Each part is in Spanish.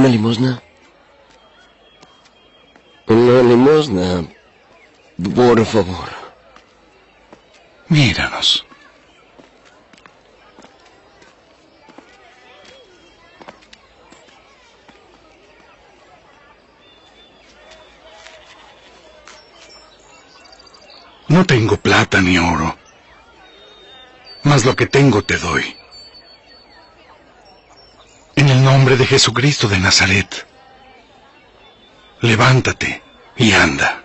¿Una limosna? Una limosna, por favor. Míranos. No tengo plata ni oro, mas lo que tengo te doy. En el nombre de Jesucristo de Nazaret, levántate y anda.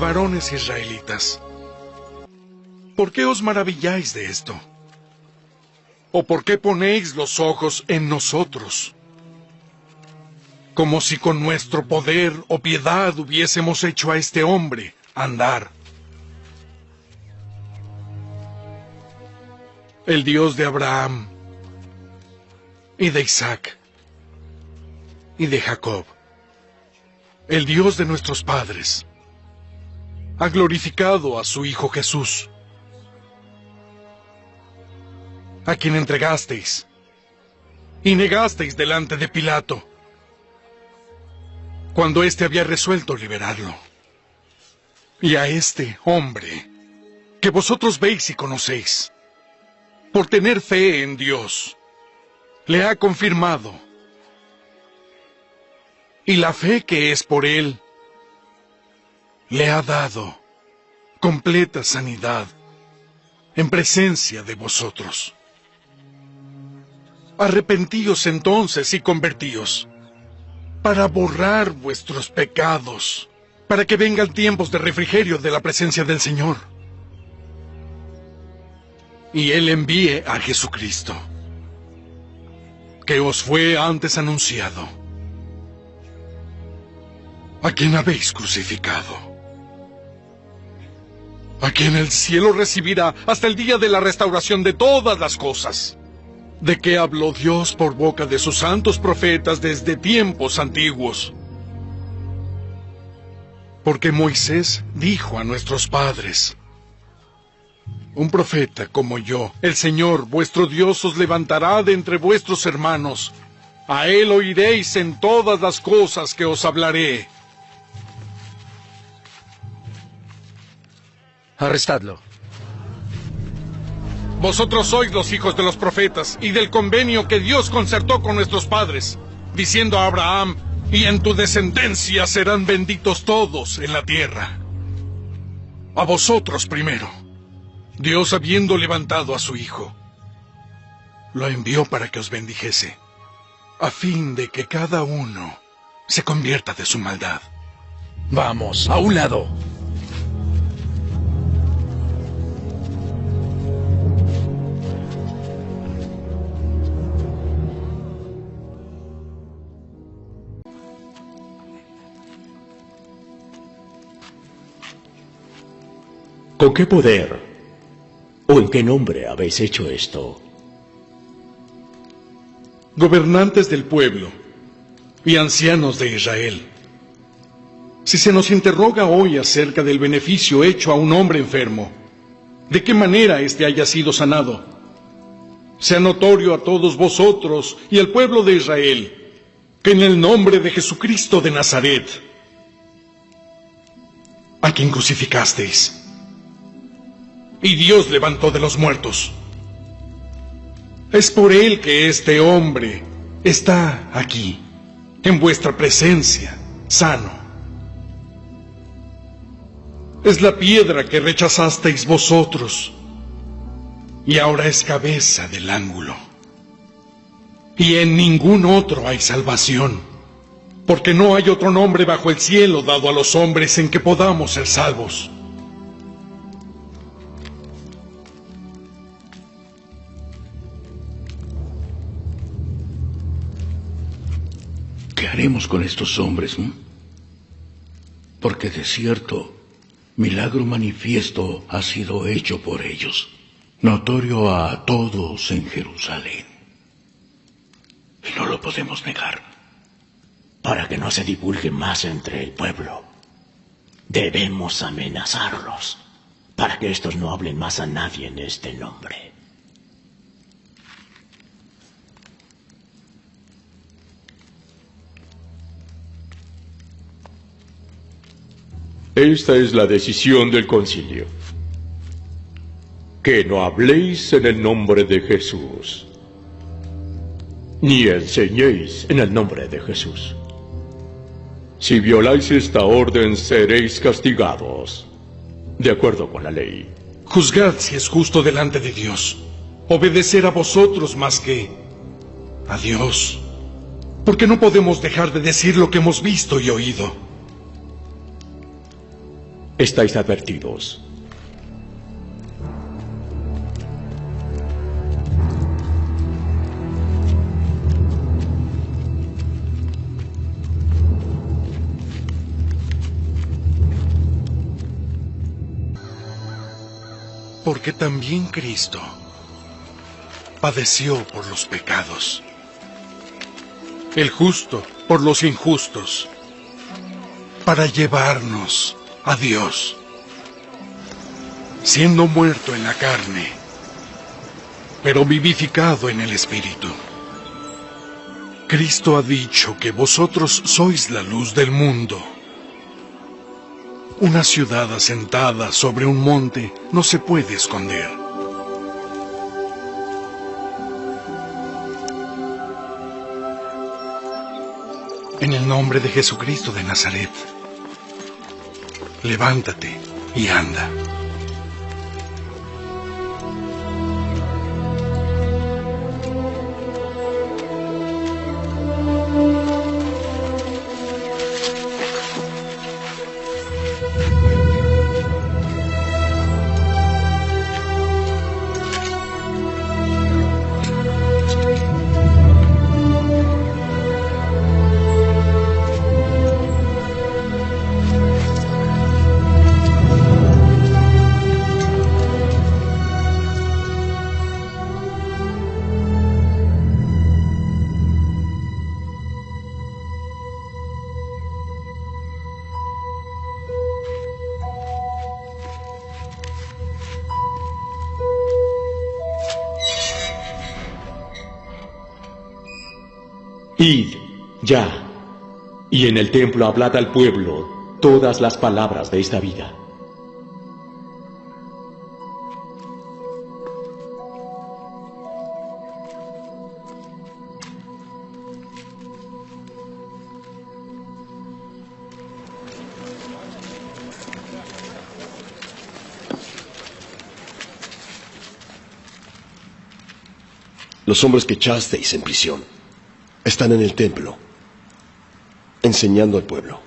Varones israelitas, ¿por qué os maravilláis de esto? ¿O por qué ponéis los ojos en nosotros? Como si con nuestro poder o piedad hubiésemos hecho a este hombre andar. El Dios de Abraham, y de Isaac, y de Jacob, el Dios de nuestros padres, ha glorificado a su Hijo Jesús, a quien entregasteis y negasteis delante de Pilato, cuando éste había resuelto liberarlo. Y a este hombre, que vosotros veis y conocéis, por tener fe en Dios, le ha confirmado, y la fe que es por él, le ha dado completa sanidad en presencia de vosotros. Arrepentíos entonces y convertíos, para borrar vuestros pecados, para que vengan tiempos de refrigerio de la presencia del Señor. Y Él envíe a Jesucristo, que os fue antes anunciado, a quien habéis crucificado, a quien el cielo recibirá hasta el día de la restauración de todas las cosas, de que habló Dios por boca de sus santos profetas desde tiempos antiguos. Porque Moisés dijo a nuestros padres: un profeta como yo, el Señor vuestro Dios, os levantará de entre vuestros hermanos. A él oiréis en todas las cosas que os hablaré. Arrestadlo. Vosotros sois los hijos de los profetas y del convenio que Dios concertó con nuestros padres, diciendo a Abraham: y en tu descendencia serán benditos todos en la tierra. A vosotros primero, Dios, habiendo levantado a su Hijo, lo envió para que os bendijese, a fin de que cada uno se convierta de su maldad. Vamos, a un lado. ¿Con qué poder o en qué nombre habéis hecho esto? Gobernantes del pueblo, y ancianos de Israel. Si se nos interroga hoy acerca del beneficio hecho a un hombre enfermo, de qué manera éste haya sido sanado, sea notorio a todos vosotros y al pueblo de Israel, que en el nombre de Jesucristo de Nazaret, a quien crucificasteis, y Dios levantó de los muertos, es por él que este hombre está aquí, en vuestra presencia, sano. Es la piedra que rechazasteis vosotros, y ahora es cabeza del ángulo. Y en ningún otro hay salvación, porque no hay otro nombre bajo el cielo dado a los hombres en que podamos ser salvos. ¿Qué haremos con estos hombres? Porque de cierto, milagro manifiesto ha sido hecho por ellos, notorio a todos en Jerusalén. Y no lo podemos negar. Para que no se divulgue más entre el pueblo, debemos amenazarlos, para que estos no hablen más a nadie en este nombre. Esta es la decisión del concilio. Que no habléis en el nombre de Jesús, ni enseñéis en el nombre de Jesús. Si violáis esta orden, seréis castigados, de acuerdo con la ley. Juzgad si es justo delante de Dios obedecer a vosotros más que a Dios, porque no podemos dejar de decir lo que hemos visto y oído. Estáis advertidos. Porque también Cristo padeció por los pecados, el justo por los injustos, para llevarnos a Dios, siendo muerto en la carne, pero vivificado en el Espíritu. Cristo ha dicho que vosotros sois la luz del mundo. Una ciudad asentada sobre un monte no se puede esconder. En el nombre de Jesucristo de Nazaret, levántate y anda. Id, ya, y en el templo hablad al pueblo todas las palabras de esta vida. Los hombres que echasteis en prisión están en el templo, enseñando al pueblo.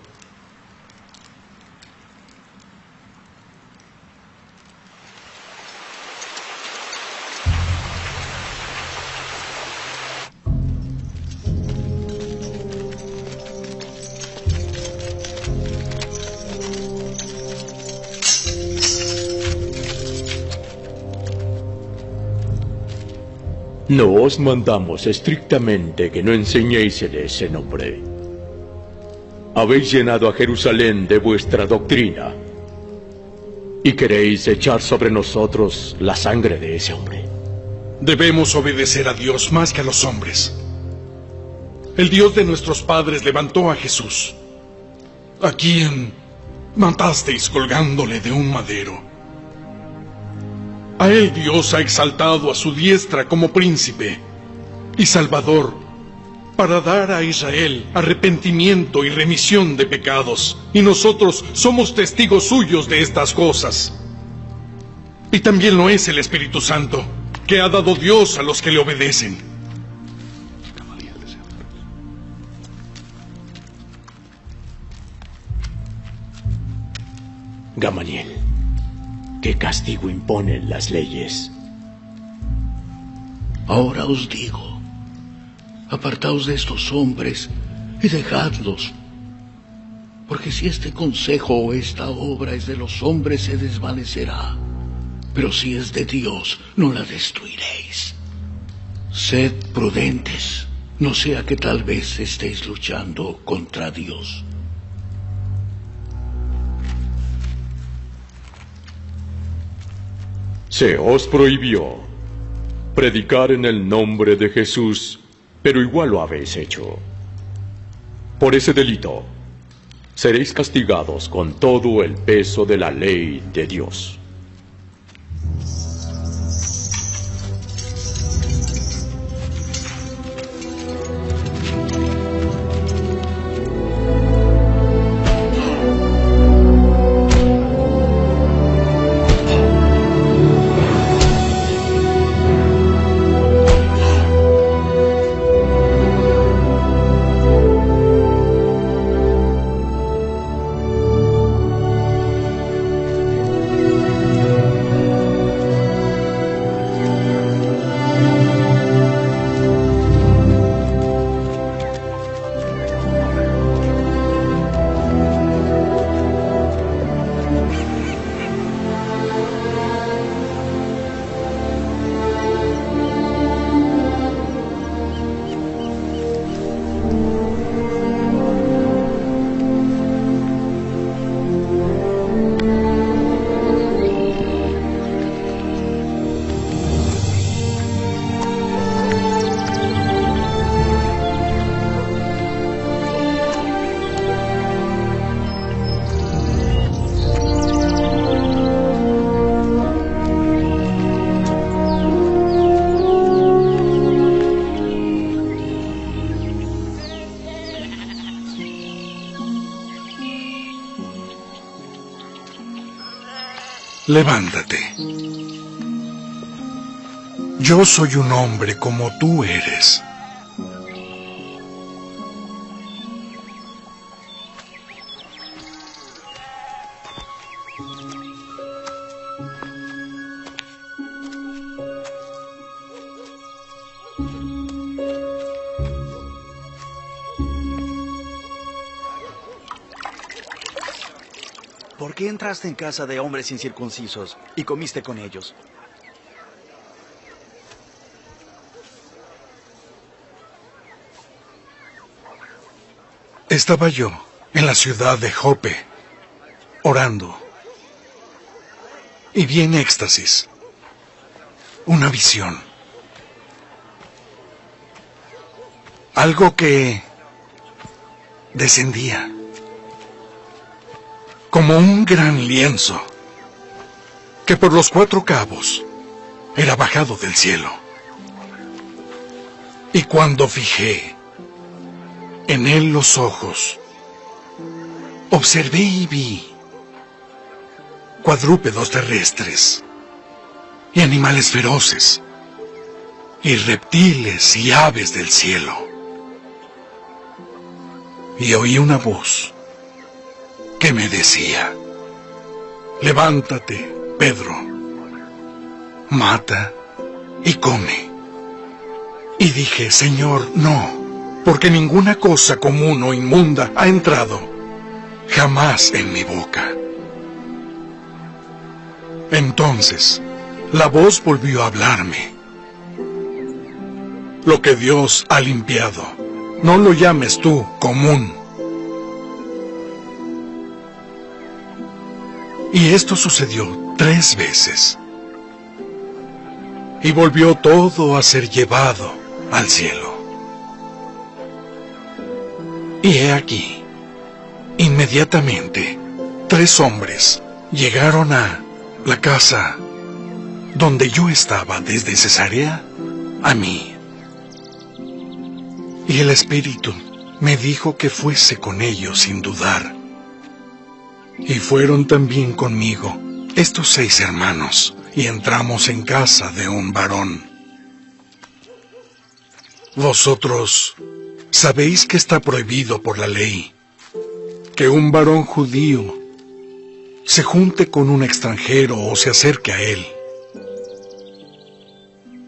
No os mandamos estrictamente que no enseñéis en ese nombre, habéis llenado a Jerusalén de vuestra doctrina y queréis echar sobre nosotros la sangre de ese hombre. Debemos obedecer a Dios más que a los hombres. El Dios de nuestros padres levantó a Jesús, a quien matasteis colgándole de un madero. A él Dios ha exaltado a su diestra como príncipe y salvador, para dar a Israel arrepentimiento y remisión de pecados, y nosotros somos testigos suyos de estas cosas. Y también lo es el Espíritu Santo, que ha dado Dios a los que le obedecen. Gamaliel, ¿qué castigo imponen las leyes? Ahora os digo, apartaos de estos hombres y dejadlos, porque si este consejo o esta obra es de los hombres se desvanecerá, pero si es de Dios no la destruiréis. Sed prudentes, no sea que tal vez estéis luchando contra Dios. Se os prohibió predicar en el nombre de Jesús, pero igual lo habéis hecho. Por ese delito, seréis castigados con todo el peso de la ley de Dios. Levántate. Yo soy un hombre como tú eres. ¿Por qué entraste en casa de hombres incircuncisos y comiste con ellos? Estaba yo en la ciudad de Jope, orando, y vi en éxtasis una visión. Algo que descendía como un gran lienzo que por los 4 cabos era bajado del cielo. Y cuando fijé en él los ojos, observé y vi cuadrúpedos terrestres y animales feroces y reptiles y aves del cielo. Y oí una voz que me decía: levántate, Pedro, mata y come. Y dije: Señor, no, porque ninguna cosa común o inmunda ha entrado jamás en mi boca. Entonces la voz volvió a hablarme: lo que Dios ha limpiado, no lo llames tú común. Y esto sucedió 3 veces. Y volvió todo a ser llevado al cielo. Y he aquí, inmediatamente, 3 hombres llegaron a la casa donde yo estaba desde Cesarea a mí. Y el Espíritu me dijo que fuese con ellos sin dudar. Y fueron también conmigo estos 6 hermanos, y entramos en casa de un varón. Vosotros sabéis que está prohibido por la ley que un varón judío se junte con un extranjero o se acerque a él.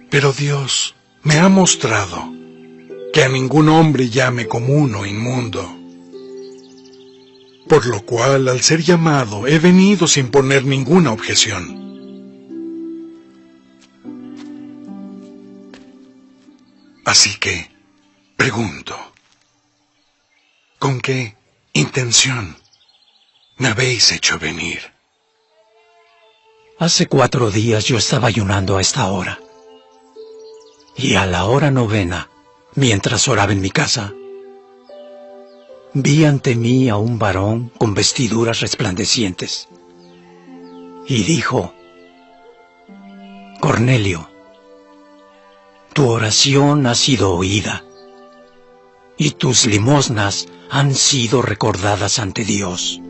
Pero Dios me ha mostrado que a ningún hombre llame común o inmundo. Por lo cual, al ser llamado, he venido sin poner ninguna objeción. Así que, pregunto, ¿con qué intención me habéis hecho venir? Hace 4 días yo estaba ayunando a esta hora. Y a la hora 9, mientras oraba en mi casa, vi ante mí a un varón con vestiduras resplandecientes. Y dijo: Cornelio, tu oración ha sido oída, y tus limosnas han sido recordadas ante Dios.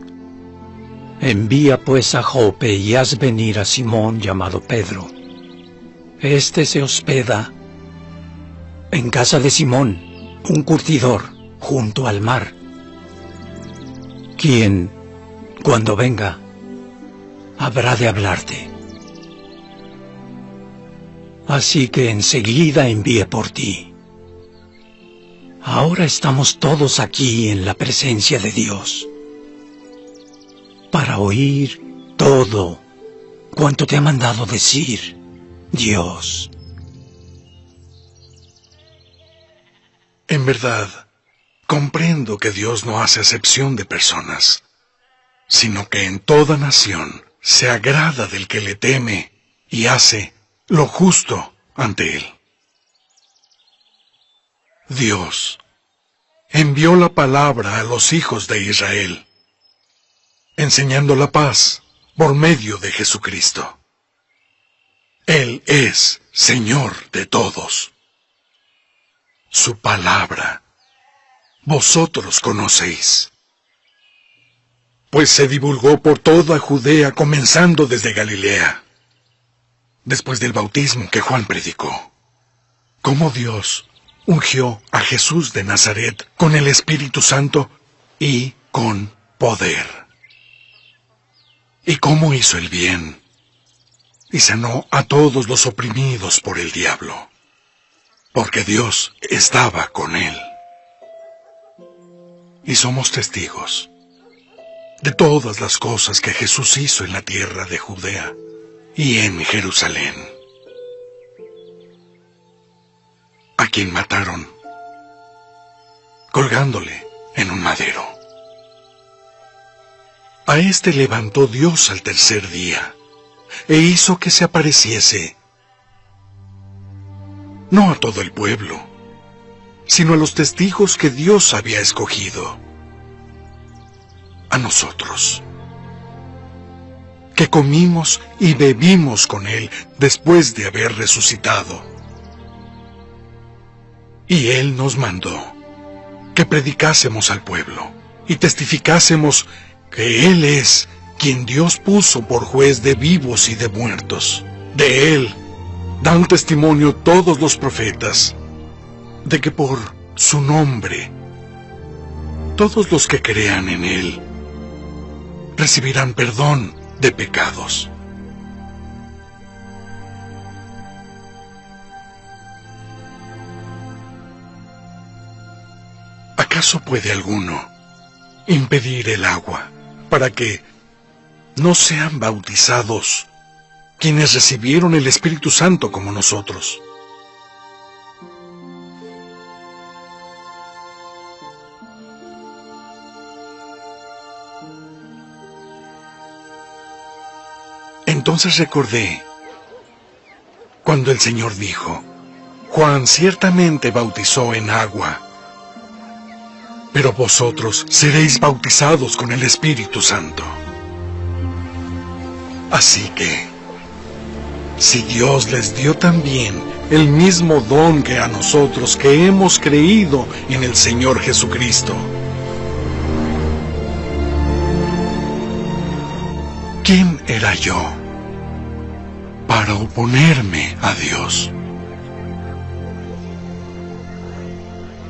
Envía pues a Jope y haz venir a Simón llamado Pedro. Este se hospeda en casa de Simón, un curtidor, junto al mar, quien, cuando venga, habrá de hablarte. Así que enseguida envié por ti. Ahora estamos todos aquí en la presencia de Dios, para oír todo cuanto te ha mandado decir Dios. En verdad, comprendo que Dios no hace acepción de personas, sino que en toda nación se agrada del que le teme y hace lo justo ante él. Dios envió la palabra a los hijos de Israel, enseñando la paz por medio de Jesucristo. Él es Señor de todos. Su palabra vosotros conocéis, pues se divulgó por toda Judea, comenzando desde Galilea, después del bautismo que Juan predicó, cómo Dios ungió a Jesús de Nazaret con el Espíritu Santo y con poder, y cómo hizo el bien y sanó a todos los oprimidos por el diablo, porque Dios estaba con él. Y somos testigos de todas las cosas que Jesús hizo en la tierra de Judea y en Jerusalén, a quien mataron colgándole en un madero. A éste levantó Dios al tercer día e hizo que se apareciese no a todo el pueblo, sino a los testigos que Dios había escogido, a nosotros, que comimos y bebimos con Él después de haber resucitado. Y Él nos mandó que predicásemos al pueblo y testificásemos que Él es quien Dios puso por juez de vivos y de muertos. De Él dan testimonio todos los profetas, de que por su nombre todos los que crean en Él recibirán perdón de pecados. ¿Acaso puede alguno impedir el agua para que no sean bautizados quienes recibieron el Espíritu Santo como nosotros? Entonces recordé cuando el Señor dijo: Juan ciertamente bautizó en agua, pero vosotros seréis bautizados con el Espíritu Santo. Así que, si Dios les dio también el mismo don que a nosotros que hemos creído en el Señor Jesucristo, ¿quién era yo para oponerme a Dios?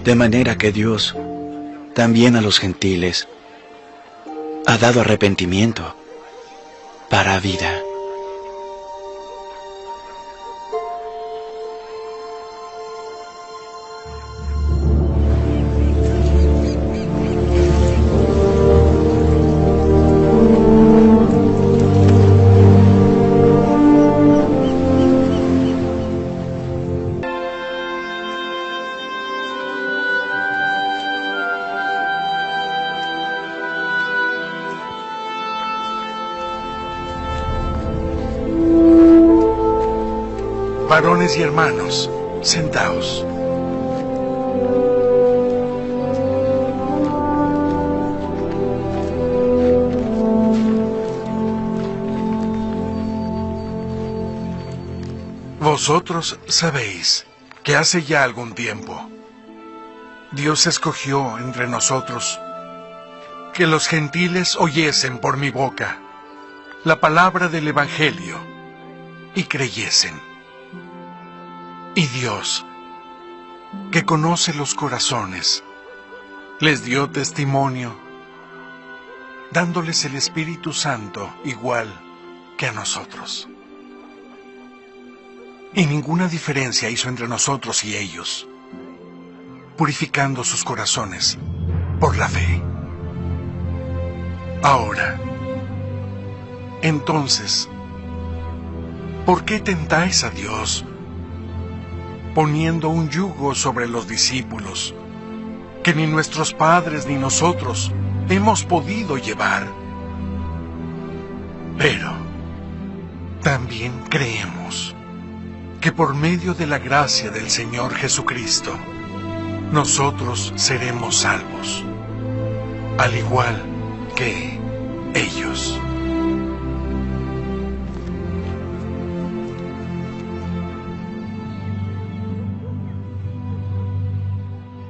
De manera que Dios también a los gentiles ha dado arrepentimiento para vida. Varones y hermanos, sentaos. Vosotros sabéis que hace ya algún tiempo Dios escogió entre nosotros que los gentiles oyesen por mi boca la palabra del Evangelio y creyesen. Y Dios, que conoce los corazones, les dio testimonio, dándoles el Espíritu Santo igual que a nosotros. Y ninguna diferencia hizo entre nosotros y ellos, purificando sus corazones por la fe. Ahora, entonces, ¿por qué tentáis a Dios, poniendo un yugo sobre los discípulos que ni nuestros padres ni nosotros hemos podido llevar? Pero también creemos que por medio de la gracia del Señor Jesucristo, nosotros seremos salvos, al igual que ellos.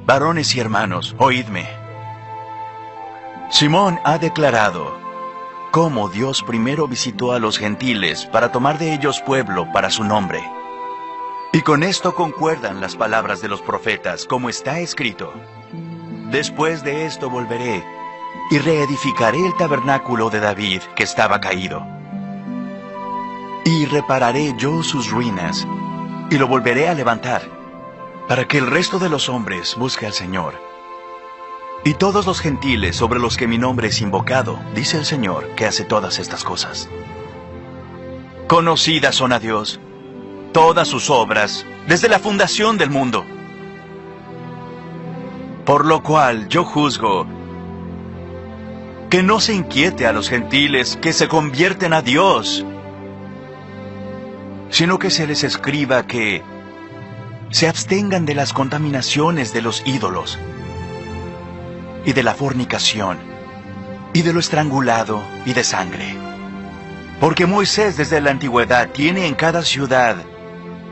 Varones y hermanos, oídme. Simón ha declarado cómo Dios primero visitó a los gentiles para tomar de ellos pueblo para su nombre. Y con esto concuerdan las palabras de los profetas, como está escrito: Después de esto volveré y reedificaré el tabernáculo de David que estaba caído. Y repararé yo sus ruinas y lo volveré a levantar, para que el resto de los hombres busque al Señor. Y todos los gentiles sobre los que mi nombre es invocado, dice el Señor, que hace todas estas cosas. Conocidas son a Dios todas sus obras desde la fundación del mundo. Por lo cual yo juzgo que no se inquiete a los gentiles que se convierten a Dios, sino que se les escriba que se abstengan de las contaminaciones de los ídolos, y de la fornicación, y de lo estrangulado, y de sangre. Porque Moisés desde la antigüedad tiene en cada ciudad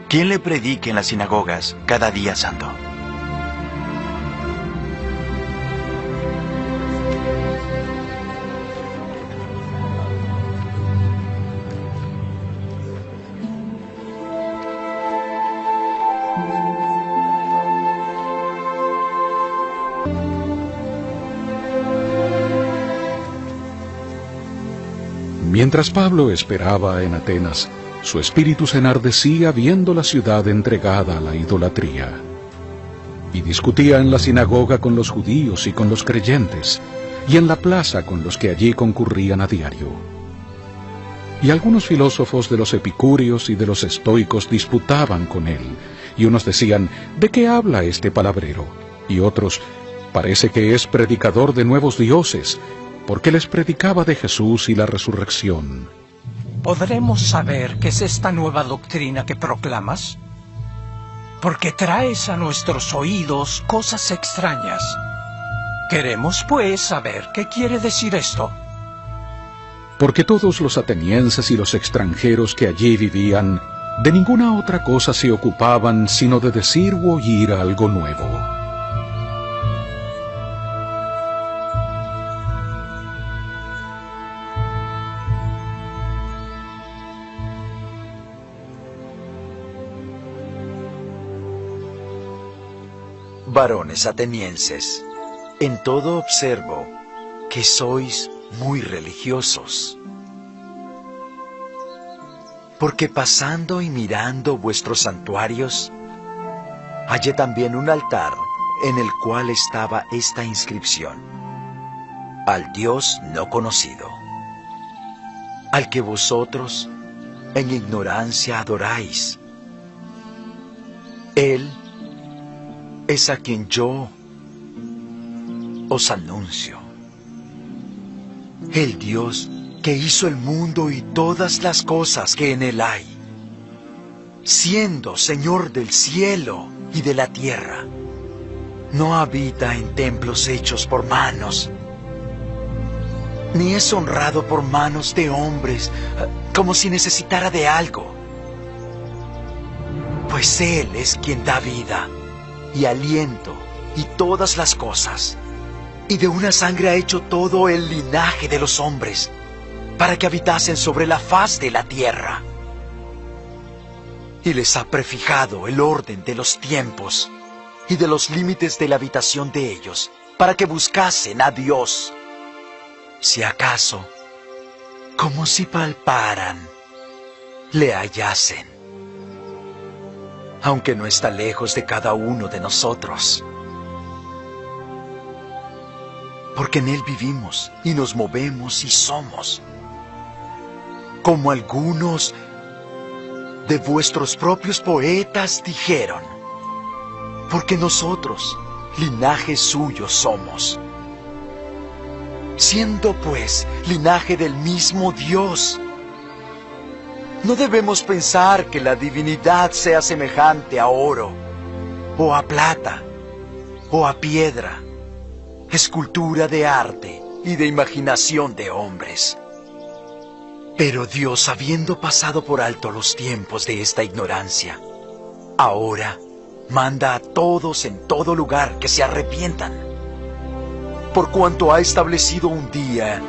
quien le predique en las sinagogas cada día santo. Mientras Pablo esperaba en Atenas, su espíritu se enardecía viendo la ciudad entregada a la idolatría. Y discutía en la sinagoga con los judíos y con los creyentes, y en la plaza con los que allí concurrían a diario. Y algunos filósofos de los epicúreos y de los estoicos disputaban con él, y unos decían: ¿de qué habla este palabrero? Y otros: parece que es predicador de nuevos dioses, porque les predicaba de Jesús y la resurrección. ¿podremos saber qué es esta nueva doctrina que proclamas? Porque traes a nuestros oídos cosas extrañas. Queremos, pues, saber qué quiere decir esto. Porque todos los atenienses y los extranjeros que allí vivían, de ninguna otra cosa se ocupaban sino de decir u oír algo nuevo. Varones atenienses, en todo observo que sois muy religiosos. Porque pasando y mirando vuestros santuarios, hallé también un altar en el cual estaba esta inscripción: al Dios no conocido, al que vosotros en ignorancia adoráis. Él es a quien yo os anuncio. El Dios que hizo el mundo y todas las cosas que en él hay, siendo Señor del cielo y de la tierra, no habita en templos hechos por manos, ni es honrado por manos de hombres, como si necesitara de algo. Pues Él es quien da vida y aliento y todas las cosas, y de una sangre ha hecho todo el linaje de los hombres, para que habitasen sobre la faz de la tierra. Y les ha prefijado el orden de los tiempos y de los límites de la habitación de ellos, para que buscasen a Dios, si acaso, como si palparan, le hallasen, aunque no está lejos de cada uno de nosotros. Porque en Él vivimos y nos movemos y somos, como algunos de vuestros propios poetas dijeron, porque nosotros, linaje suyo somos. Siendo pues linaje del mismo Dios, no debemos pensar que la divinidad sea semejante a oro, o a plata, o a piedra, escultura de arte y de imaginación de hombres. Pero Dios, habiendo pasado por alto los tiempos de esta ignorancia, ahora manda a todos en todo lugar que se arrepientan, por cuanto ha establecido un día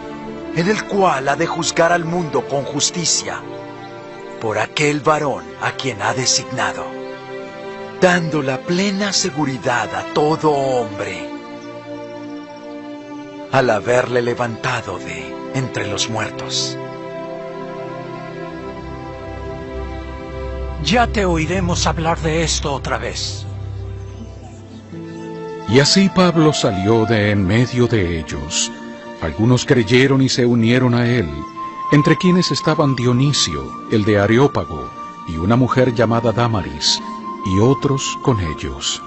en el cual ha de juzgar al mundo con justicia, por aquel varón a quien ha designado, dando la plena seguridad a todo hombre, al haberle levantado de entre los muertos. Ya te oiremos hablar de esto otra vez. Y así Pablo salió de en medio de ellos. Algunos creyeron y se unieron a él, entre quienes estaban Dionisio, el de Areópago, y una mujer llamada Dámaris, y otros con ellos.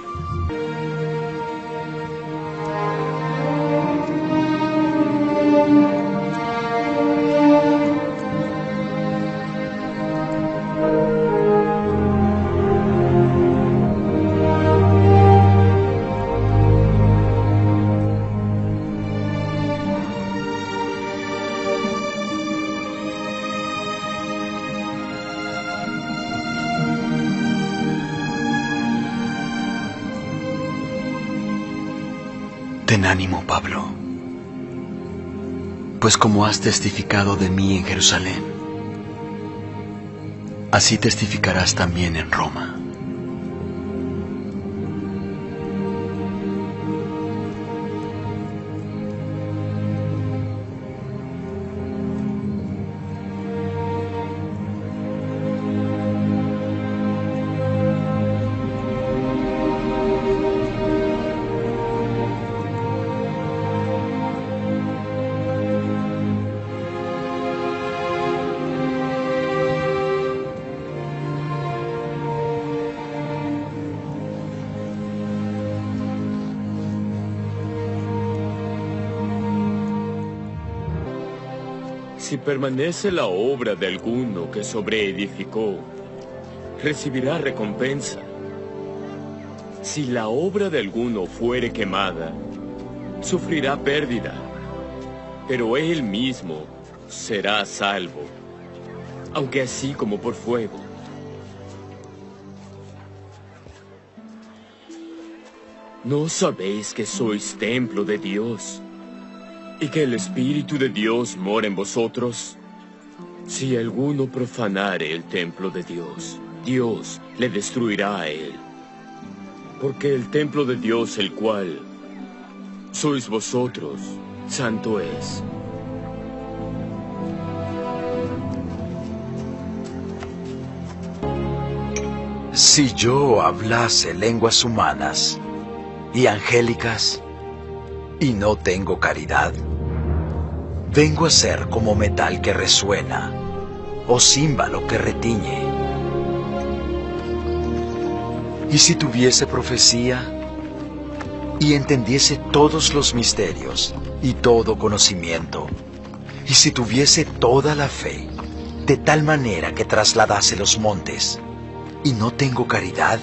Ten ánimo, Pablo, pues como has testificado de mí en Jerusalén, así testificarás también en Roma. Si permanece la obra de alguno que sobreedificó, recibirá recompensa. Si la obra de alguno fuere quemada, sufrirá pérdida, pero él mismo será salvo, aunque así como por fuego. ¿No sabéis que sois templo de Dios y que el Espíritu de Dios mora en vosotros? Si alguno profanare el templo de Dios, Dios le destruirá a él. Porque el templo de Dios, el cual sois vosotros, santo es. Si yo hablase lenguas humanas y angélicas, y no tengo caridad, vengo a ser como metal que resuena, o címbalo que retiñe. Y si tuviese profecía, y entendiese todos los misterios, y todo conocimiento, y si tuviese toda la fe, de tal manera que trasladase los montes, y no tengo caridad,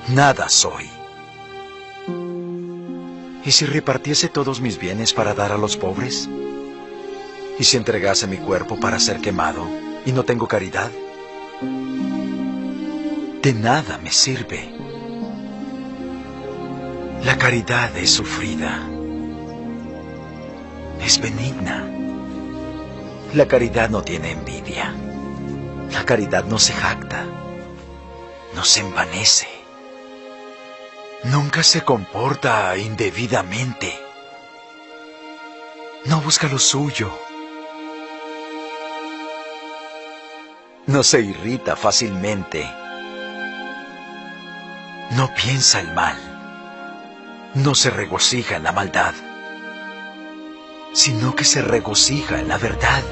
nada soy. ¿Y si repartiese todos mis bienes para dar a los pobres? ¿Y si entregase mi cuerpo para ser quemado y no tengo caridad? De nada me sirve. La caridad es sufrida, es benigna. La caridad no tiene envidia. La caridad no se jacta, no se envanece. Nunca se comporta indebidamente. No busca lo suyo. No se irrita fácilmente. No piensa el mal. No se regocija en la maldad, sino que se regocija en la verdad.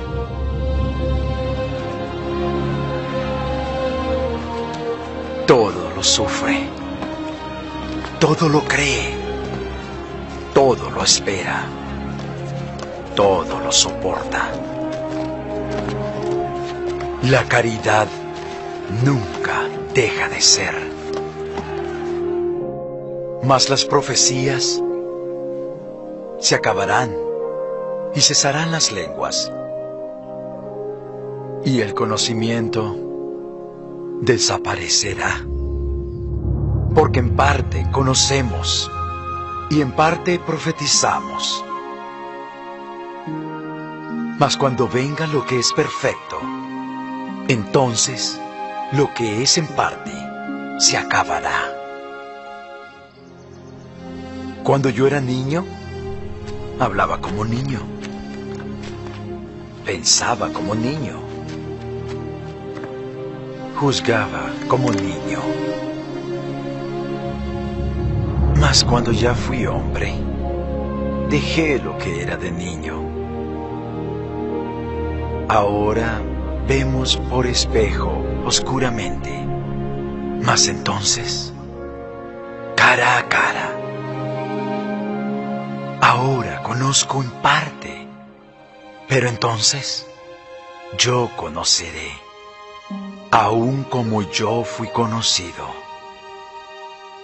Todo lo sufre. Todo lo cree, todo lo espera, todo lo soporta. La caridad nunca deja de ser. Mas las profecías se acabarán y cesarán las lenguas, y el conocimiento desaparecerá. Porque en parte conocemos y en parte profetizamos. Mas cuando venga lo que es perfecto, entonces lo que es en parte se acabará. Cuando yo era niño, hablaba como niño, pensaba como niño, juzgaba como niño. Mas cuando ya fui hombre, dejé lo que era de niño. Ahora vemos por espejo oscuramente, mas entonces, cara a cara. Ahora conozco en parte, pero entonces yo conoceré, aun como yo fui conocido.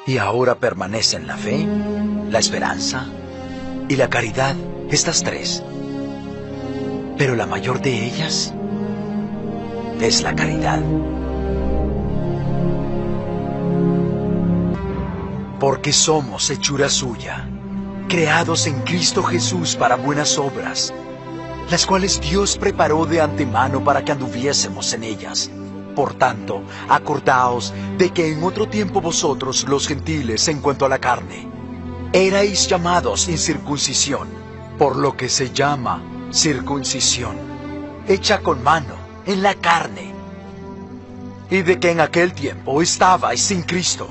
Y ahora permanecen la fe, la esperanza y la caridad, estas tres. Pero la mayor de ellas es la caridad. Porque somos hechura suya, creados en Cristo Jesús para buenas obras, las cuales Dios preparó de antemano para que anduviésemos en ellas. Por tanto, acordaos de que en otro tiempo vosotros, los gentiles, en cuanto a la carne, erais llamados incircuncisión, por lo que se llama circuncisión, hecha con mano, en la carne, y de que en aquel tiempo estabais sin Cristo,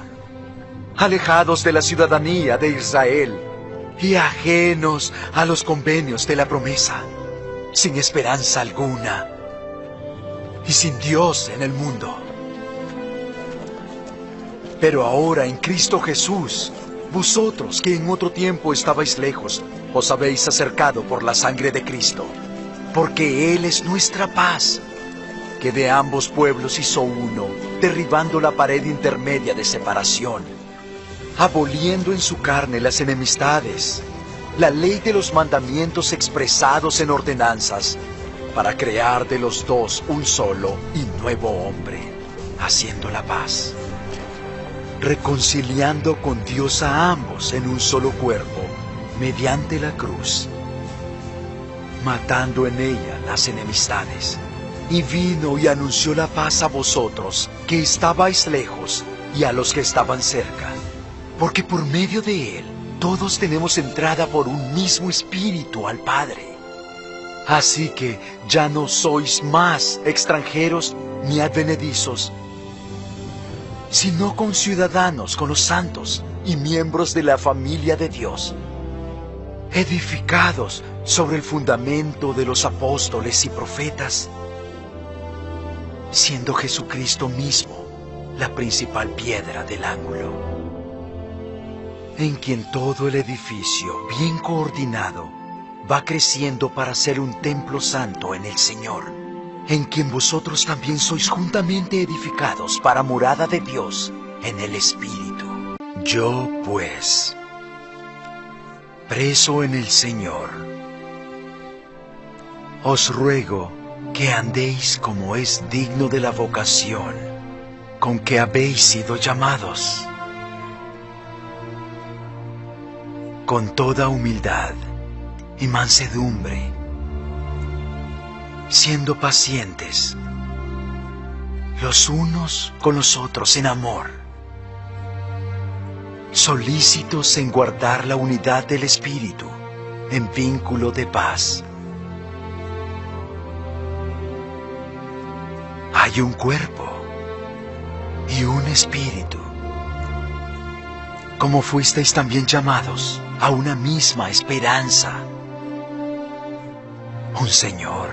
alejados de la ciudadanía de Israel, y ajenos a los convenios de la promesa, sin esperanza alguna, y sin Dios en el mundo. Pero ahora en Cristo Jesús, vosotros que en otro tiempo estabais lejos, os habéis acercado por la sangre de Cristo, porque Él es nuestra paz, que de ambos pueblos hizo uno, derribando la pared intermedia de separación, aboliendo en su carne las enemistades, la ley de los mandamientos expresados en ordenanzas, para crear de los dos un solo y nuevo hombre, haciendo la paz, reconciliando con Dios a ambos en un solo cuerpo, mediante la cruz, matando en ella las enemistades. Y vino y anunció la paz a vosotros, que estabais lejos, y a los que estaban cerca, porque por medio de Él todos tenemos entrada por un mismo Espíritu al Padre. Así que ya no sois más extranjeros ni advenedizos, sino conciudadanos con los santos y miembros de la familia de Dios, edificados sobre el fundamento de los apóstoles y profetas, siendo Jesucristo mismo la principal piedra del ángulo, en quien todo el edificio, bien coordinado, va creciendo para ser un templo santo en el Señor, en quien vosotros también sois juntamente edificados para morada de Dios en el Espíritu. Yo, pues, preso en el Señor, os ruego que andéis como es digno de la vocación con que habéis sido llamados, con toda humildad y mansedumbre, siendo pacientes los unos con los otros en amor, solícitos en guardar la unidad del Espíritu en vínculo de paz. Hay un cuerpo y un espíritu, como fuisteis también llamados a una misma esperanza, un Señor,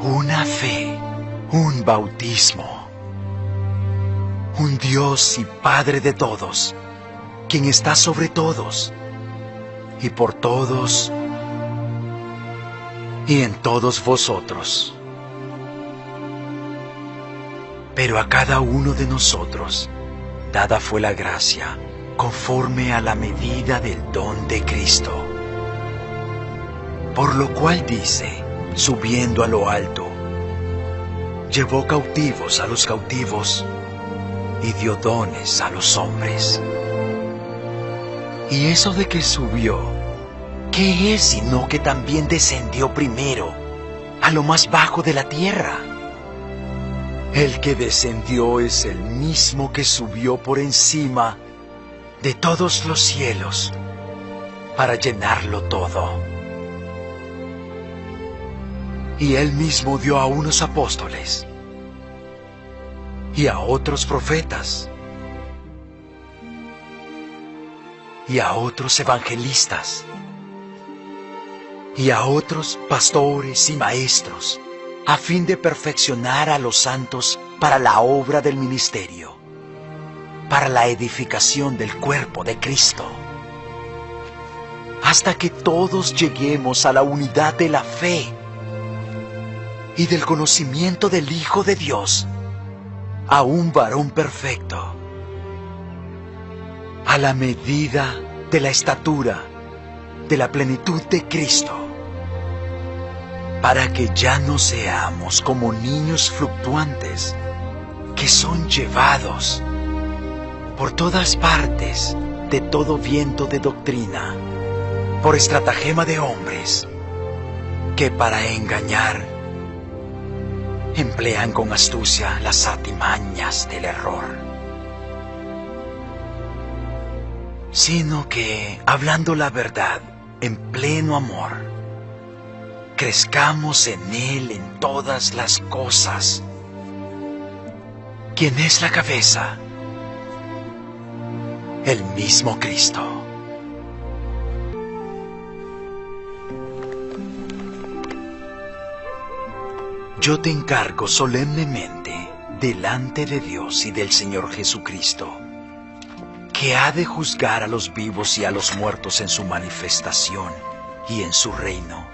una fe, un bautismo, un Dios y Padre de todos, quien está sobre todos y por todos y en todos vosotros. Pero a cada uno de nosotros dada fue la gracia, conforme a la medida del don de Cristo. Por lo cual dice, subiendo a lo alto, llevó cautivos a los cautivos y dio dones a los hombres. Y eso de que subió, ¿qué es sino que también descendió primero a lo más bajo de la tierra? El que descendió es el mismo que subió por encima de todos los cielos para llenarlo todo. Y él mismo dio a unos apóstoles y a otros profetas y a otros evangelistas y a otros pastores y maestros, a fin de perfeccionar a los santos para la obra del ministerio, para la edificación del cuerpo de Cristo, hasta que todos lleguemos a la unidad de la fe y del conocimiento del Hijo de Dios, a un varón perfecto, a la medida de la estatura de la plenitud de Cristo, para que ya no seamos como niños fluctuantes que son llevados por todas partes de todo viento de doctrina, por estratagema de hombres que para engañar emplean con astucia las artimañas del error, sino que, hablando la verdad en pleno amor, crezcamos en Él en todas las cosas. ¿Quién es la cabeza? El mismo Cristo. Yo te encargo solemnemente, delante de Dios y del Señor Jesucristo, que ha de juzgar a los vivos y a los muertos en su manifestación y en su reino,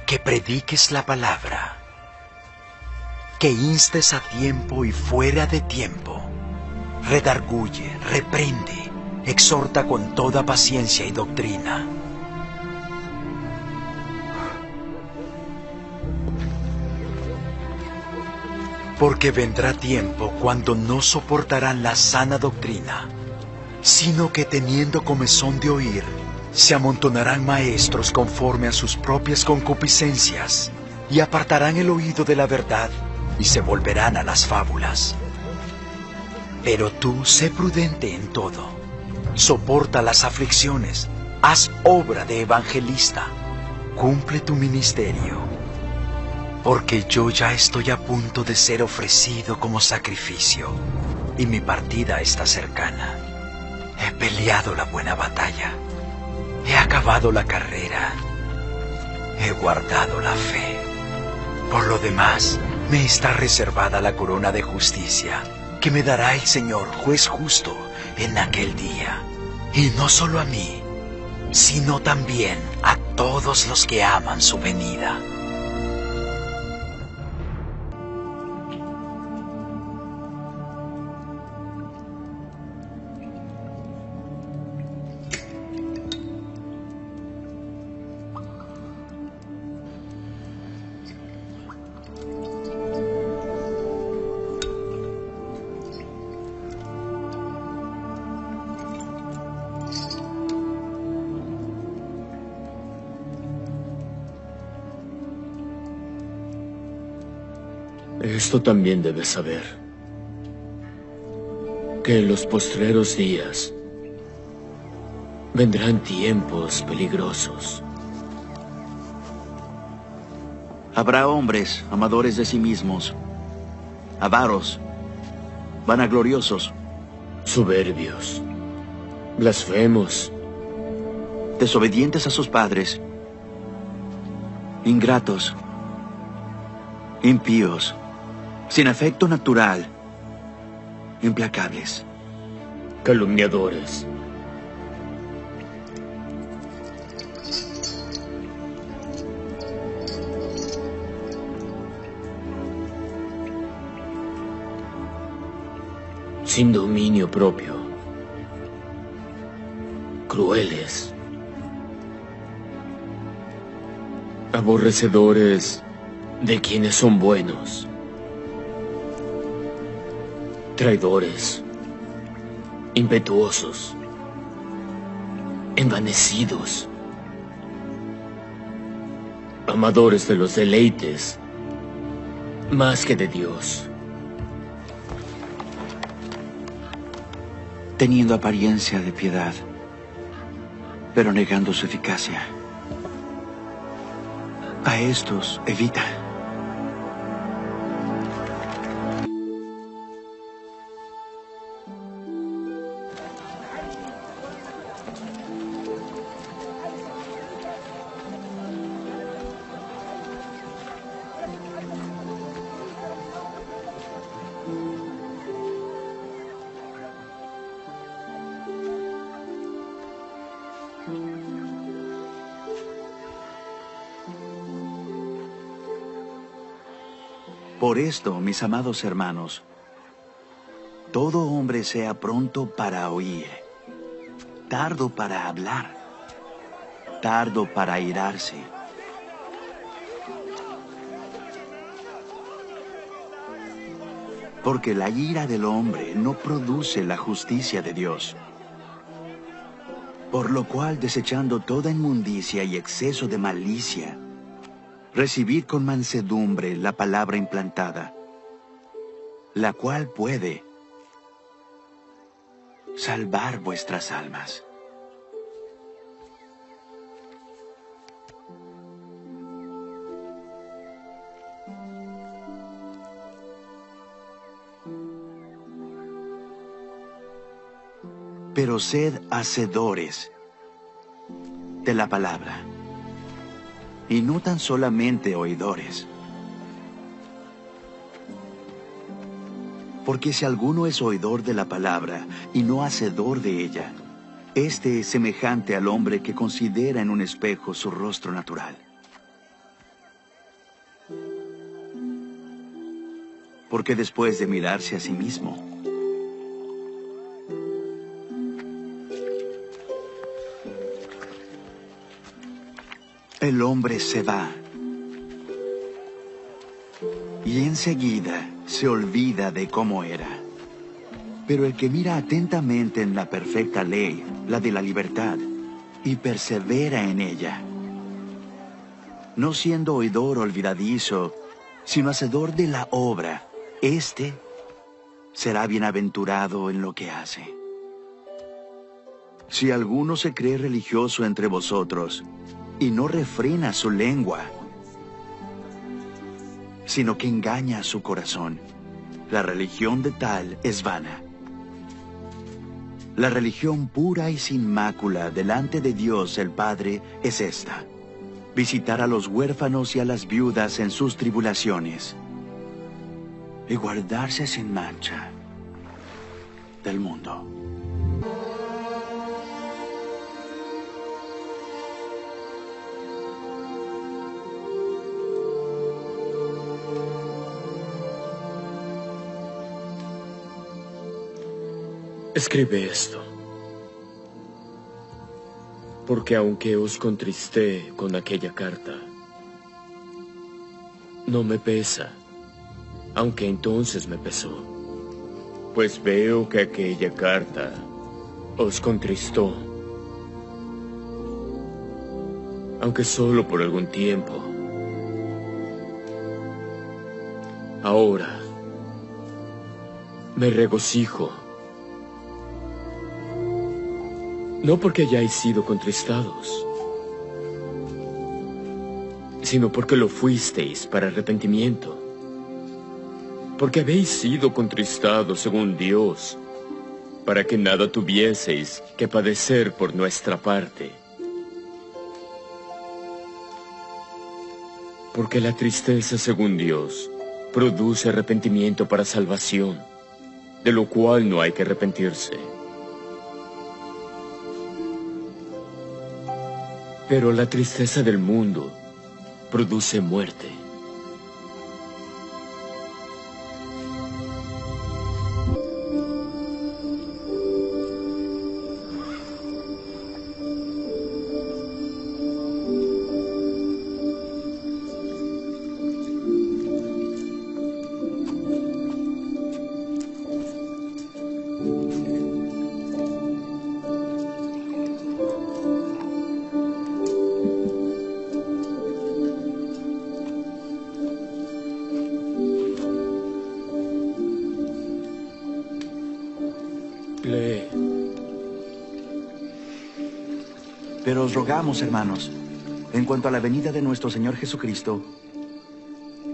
que prediques la palabra, que instes a tiempo y fuera de tiempo, redarguye, reprende, exhorta con toda paciencia y doctrina. Porque vendrá tiempo cuando no soportarán la sana doctrina, sino que teniendo comezón de oír, se amontonarán maestros conforme a sus propias concupiscencias, y apartarán el oído de la verdad, y se volverán a las fábulas. Pero tú sé prudente en todo, soporta las aflicciones, haz obra de evangelista, cumple tu ministerio. Porque yo ya estoy a punto de ser ofrecido como sacrificio, y mi partida está cercana. He peleado la buena batalla, he acabado la carrera, he guardado la fe. Por lo demás, me está reservada la corona de justicia, que me dará el Señor, juez justo, en aquel día. Y no solo a mí, sino también a todos los que aman su venida. Esto también debes saber, que en los postreros días vendrán tiempos peligrosos. Habrá hombres amadores de sí mismos, avaros, vanagloriosos, soberbios, blasfemos, desobedientes a sus padres, ingratos, impíos, sin afecto natural, implacables, calumniadores, sin dominio propio, crueles, aborrecedores de quienes son buenos, traidores, impetuosos, envanecidos, amadores de los deleites más que de Dios, teniendo apariencia de piedad, pero negando su eficacia. A estos evita. Por esto, mis amados hermanos, todo hombre sea pronto para oír, tardo para hablar, tardo para airarse. Porque la ira del hombre no produce la justicia de Dios. Por lo cual, desechando toda inmundicia y exceso de malicia, recibid con mansedumbre la palabra implantada, la cual puede salvar vuestras almas. Pero sed hacedores de la palabra, y no tan solamente oidores, Porque si alguno es oidor de la palabra y no hacedor de ella, este es semejante al hombre que considera en un espejo su rostro natural. Porque después de mirarse a sí mismo, el hombre se va y enseguida se olvida de cómo era. Pero el que mira atentamente en la perfecta ley, la de la libertad, y persevera en ella, no siendo oidor olvidadizo, sino hacedor de la obra, éste será bienaventurado en lo que hace. Si alguno se cree religioso entre vosotros, y no refrena su lengua, sino que engaña a su corazón, la religión de tal es vana. La religión pura y sin mácula delante de Dios el Padre es esta: visitar a los huérfanos y a las viudas en sus tribulaciones, y guardarse sin mancha del mundo. Escribe esto, porque aunque os contristé con aquella carta, no me pesa, aunque entonces me pesó, pues veo que aquella carta os contristó, aunque solo por algún tiempo. Ahora me regocijo, no porque hayáis sido contristados, sino porque lo fuisteis para arrepentimiento. Porque habéis sido contristados según Dios, para que nada tuvieseis que padecer por nuestra parte. Porque la tristeza según Dios produce arrepentimiento para salvación, de lo cual no hay que arrepentirse. Pero la tristeza del mundo produce muerte. Pero os rogamos, hermanos, en cuanto a la venida de nuestro Señor Jesucristo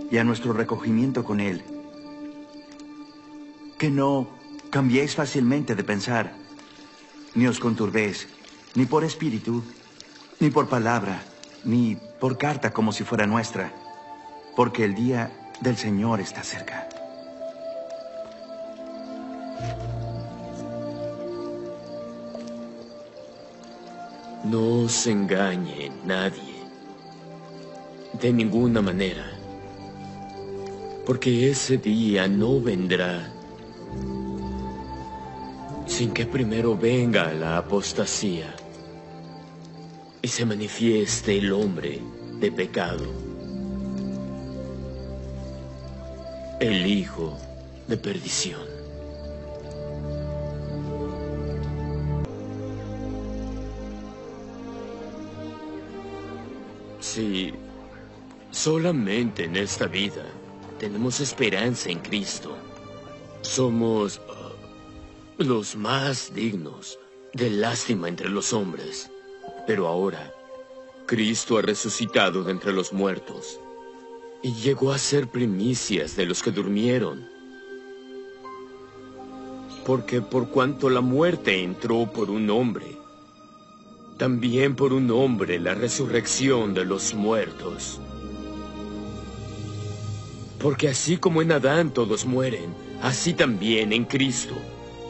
y a nuestro recogimiento con Él, que no cambiéis fácilmente de pensar, ni os conturbéis, ni por espíritu, ni por palabra, ni por carta como si fuera nuestra, porque el día del Señor está cerca. No os engañe nadie, de ninguna manera, porque ese día no vendrá sin que primero venga la apostasía y se manifieste el hombre de pecado, el hijo de perdición. Si solamente en esta vida tenemos esperanza en Cristo, somos los más dignos de lástima entre los hombres. Pero ahora, Cristo ha resucitado de entre los muertos y llegó a ser primicias de los que durmieron. Porque por cuanto la muerte entró por un hombre, también por un hombre la resurrección de los muertos. Porque así como en Adán todos mueren, así también en Cristo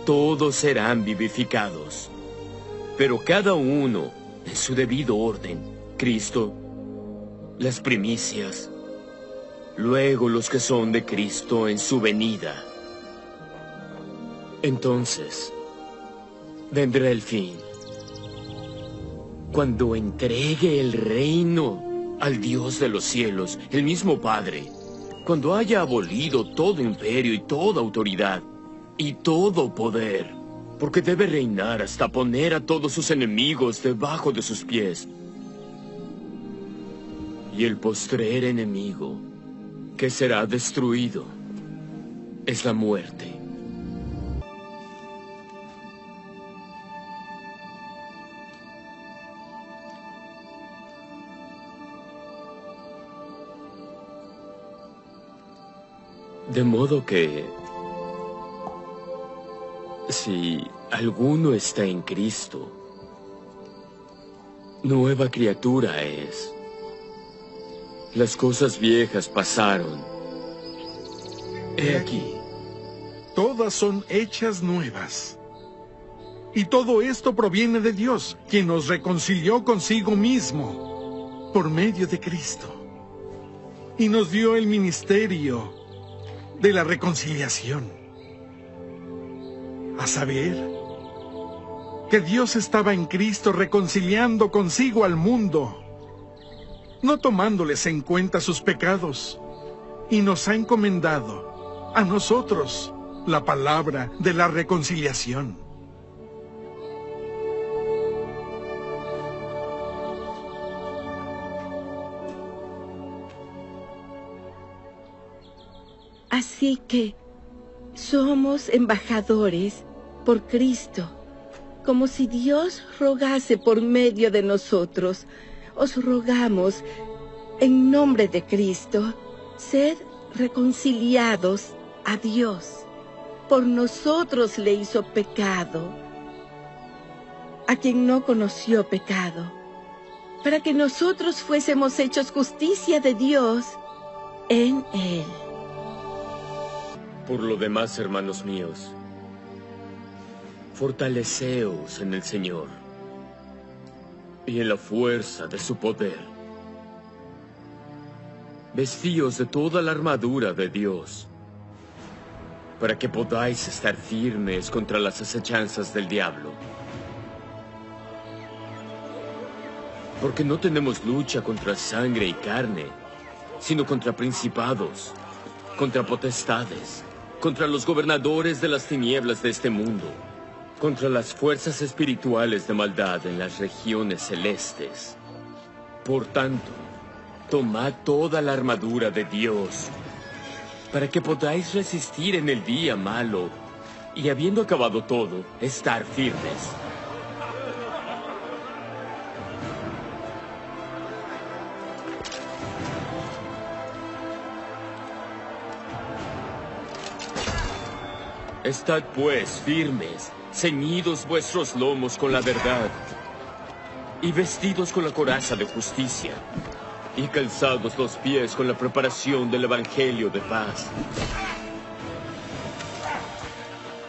todos serán vivificados, pero cada uno en su debido orden. Cristo, las primicias, luego los que son de Cristo en su venida. Entonces vendrá el fin, cuando entregue el reino al Dios de los cielos, el mismo Padre, cuando haya abolido todo imperio y toda autoridad y todo poder, porque debe reinar hasta poner a todos sus enemigos debajo de sus pies. Y el postrer enemigo que será destruido es la muerte. De modo que, si alguno está en Cristo, nueva criatura es. Las cosas viejas pasaron. He aquí. Todas son hechas nuevas. Y todo esto proviene de Dios, quien nos reconcilió consigo mismo por medio de Cristo. Y nos dio el ministerio de la reconciliación. A saber, que Dios estaba en Cristo reconciliando consigo al mundo, no tomándoles en cuenta sus pecados, y nos ha encomendado a nosotros la palabra de la reconciliación. Así que somos embajadores por Cristo, como si Dios rogase por medio de nosotros. Os rogamos, en nombre de Cristo, sed reconciliados a Dios. Por nosotros le hizo pecado, a quien no conoció pecado, para que nosotros fuésemos hechos justicia de Dios en Él. Por lo demás, hermanos míos, fortaleceos en el Señor y en la fuerza de su poder. Vestíos de toda la armadura de Dios, para que podáis estar firmes contra las acechanzas del diablo. Porque no tenemos lucha contra sangre y carne, sino contra principados, contra potestades, contra los gobernadores de las tinieblas de este mundo, contra las fuerzas espirituales de maldad en las regiones celestes. Por tanto, tomad toda la armadura de Dios, para que podáis resistir en el día malo, y habiendo acabado todo, estar firmes. Estad pues firmes, ceñidos vuestros lomos con la verdad, y vestidos con la coraza de justicia, y calzados los pies con la preparación del Evangelio de paz.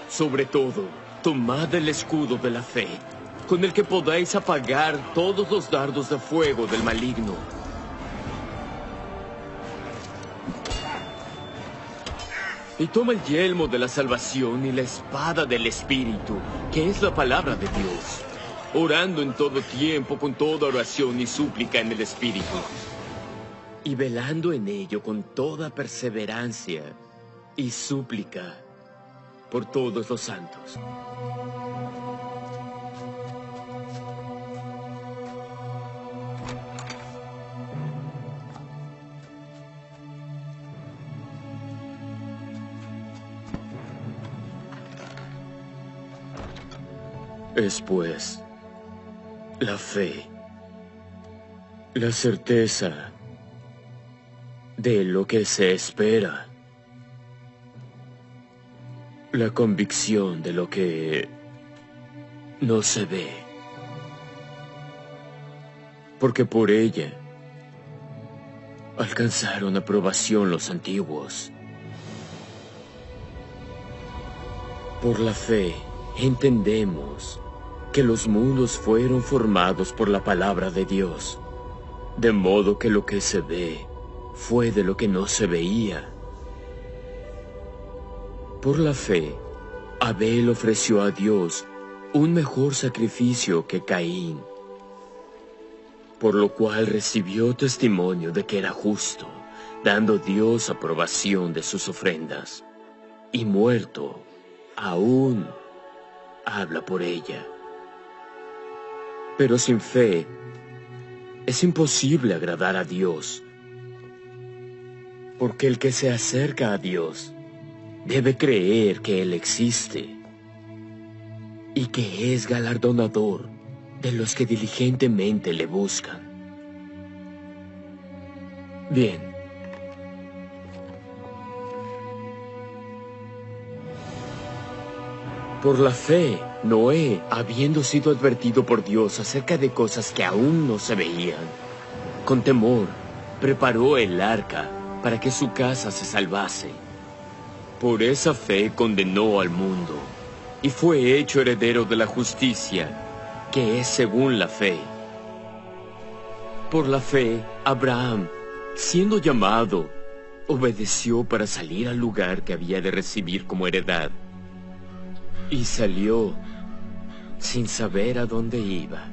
Sobre todo, tomad el escudo de la fe, con el que podáis apagar todos los dardos de fuego del maligno. Y toma el yelmo de la salvación y la espada del Espíritu, que es la palabra de Dios, orando en todo tiempo con toda oración y súplica en el Espíritu, y velando en ello con toda perseverancia y súplica por todos los santos. Es pues la fe, la certeza de lo que se espera, la convicción de lo que no se ve, porque por ella alcanzaron aprobación los antiguos. Por la fe, entendemos que los mundos fueron formados por la palabra de Dios, de modo que lo que se ve fue de lo que no se veía. Por la fe, Abel ofreció a Dios un mejor sacrificio que Caín, por lo cual recibió testimonio de que era justo, dando Dios aprobación de sus ofrendas, y muerto, aún habla por ella. Pero sin fe, es imposible agradar a Dios, porque el que se acerca a Dios debe creer que Él existe y que es galardonador de los que diligentemente le buscan. Bien. Por la fe, Noé, habiendo sido advertido por Dios acerca de cosas que aún no se veían, con temor, preparó el arca para que su casa se salvase. Por esa fe condenó al mundo y fue hecho heredero de la justicia, que es según la fe. Por la fe, Abraham, siendo llamado, obedeció para salir al lugar que había de recibir como heredad. Y salió sin saber a dónde iba.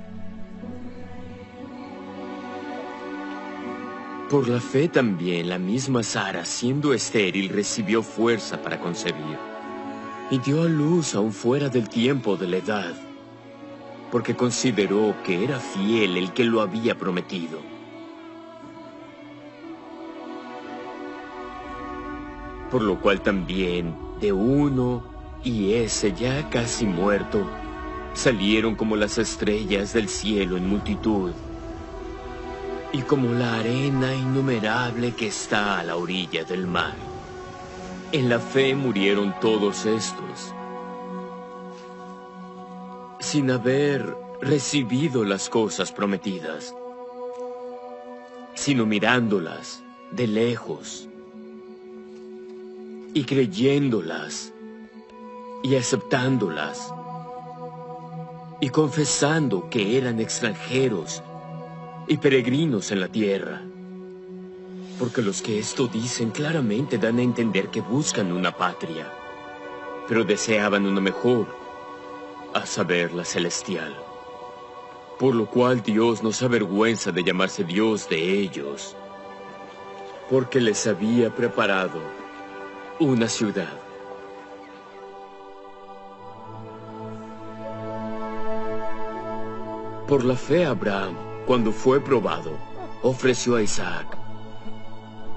Por la fe también la misma Sara, siendo estéril, recibió fuerza para concebir, y dio a luz aún fuera del tiempo de la edad, porque consideró que era fiel el que lo había prometido. Por lo cual también de uno, y ese ya casi muerto, salieron como las estrellas del cielo en multitud, y como la arena innumerable que está a la orilla del mar. En la fe murieron todos estos, sin haber recibido las cosas prometidas, sino mirándolas de lejos y creyéndolas y aceptándolas y confesando que eran extranjeros y peregrinos en la tierra. Porque los que esto dicen claramente dan a entender que buscan una patria, pero deseaban una mejor, a saber, la celestial. Por lo cual Dios no se avergüenza de llamarse Dios de ellos, porque les había preparado una ciudad. Por la fe Abraham, cuando fue probado, ofreció a Isaac.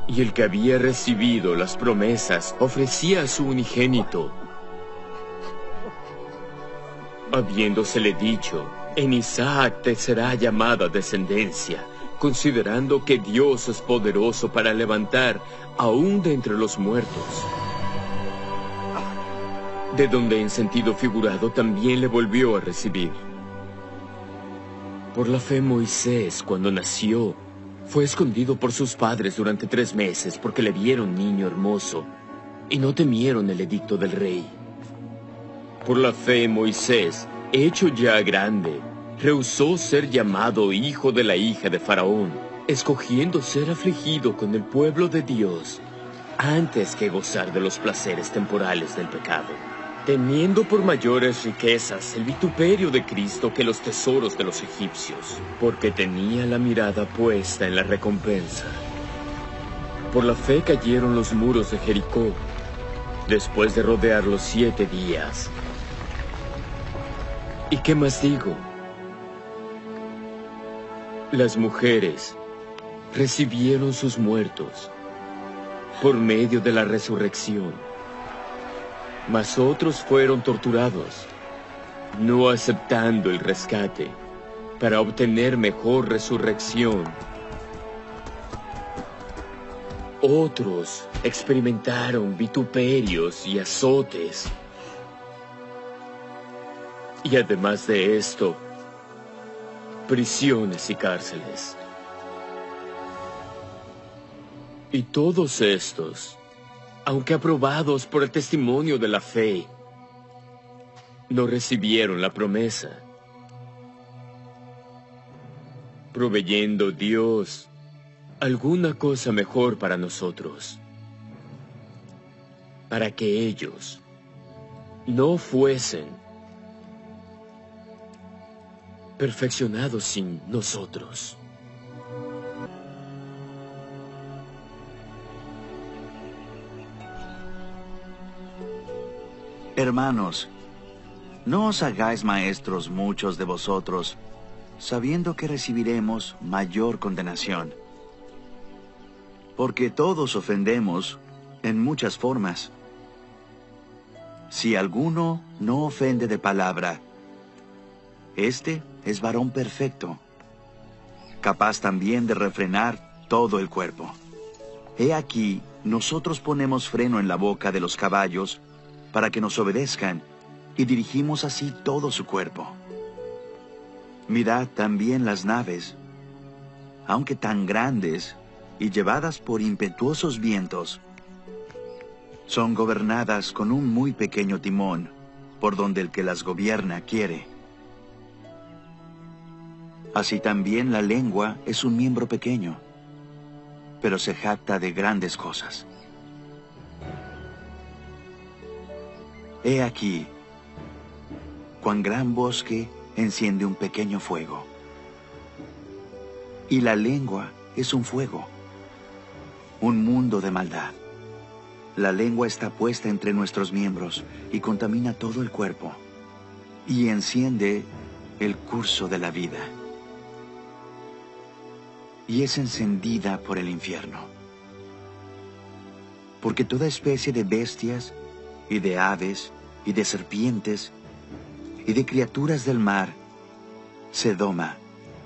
Y el que había recibido las promesas ofrecía a su unigénito, habiéndosele dicho: en Isaac te será llamada descendencia, considerando que Dios es poderoso para levantar aún de entre los muertos. De donde en sentido figurado también le volvió a recibir. Por la fe Moisés, cuando nació, fue escondido por sus padres durante 3 meses porque le vieron niño hermoso y no temieron el edicto del rey. Por la fe Moisés, hecho ya grande, rehusó ser llamado hijo de la hija de Faraón, escogiendo ser afligido con el pueblo de Dios antes que gozar de los placeres temporales del pecado, teniendo por mayores riquezas el vituperio de Cristo que los tesoros de los egipcios, porque tenía la mirada puesta en la recompensa. Por la fe cayeron los muros de Jericó, después de rodearlos 7 días. ¿Y qué más digo? Las mujeres recibieron sus muertos por medio de la resurrección, mas otros fueron torturados, no aceptando el rescate, para obtener mejor resurrección. Otros experimentaron vituperios y azotes. Y además de esto, prisiones y cárceles. Y todos estos, aunque aprobados por el testimonio de la fe, no recibieron la promesa, proveyendo Dios alguna cosa mejor para nosotros, para que ellos no fuesen perfeccionados sin nosotros. Hermanos, no os hagáis maestros muchos de vosotros, sabiendo que recibiremos mayor condenación. Porque todos ofendemos en muchas formas. Si alguno no ofende de palabra, este es varón perfecto, capaz también de refrenar todo el cuerpo. He aquí, nosotros ponemos freno en la boca de los caballos para que nos obedezcan, y dirigimos así todo su cuerpo. Mirad también las naves, aunque tan grandes y llevadas por impetuosos vientos, son gobernadas con un muy pequeño timón, por donde el que las gobierna quiere. Así también la lengua es un miembro pequeño, pero se jacta de grandes cosas. He aquí, cuán gran bosque enciende un pequeño fuego. Y la lengua es un fuego, un mundo de maldad. La lengua está puesta entre nuestros miembros y contamina todo el cuerpo, y enciende el curso de la vida. Y es encendida por el infierno. Porque toda especie de bestias, y de aves, y de serpientes, y de criaturas del mar, se doma,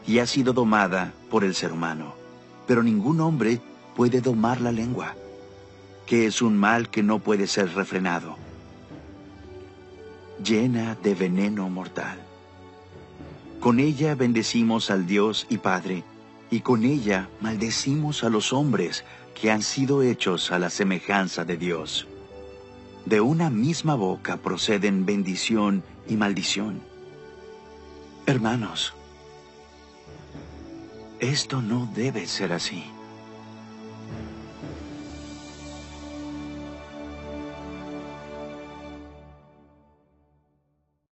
y ha sido domada por el ser humano. Pero ningún hombre puede domar la lengua, que es un mal que no puede ser refrenado, llena de veneno mortal. Con ella bendecimos al Dios y Padre, y con ella maldecimos a los hombres que han sido hechos a la semejanza de Dios. De una misma boca proceden bendición y maldición. Hermanos, esto no debe ser así.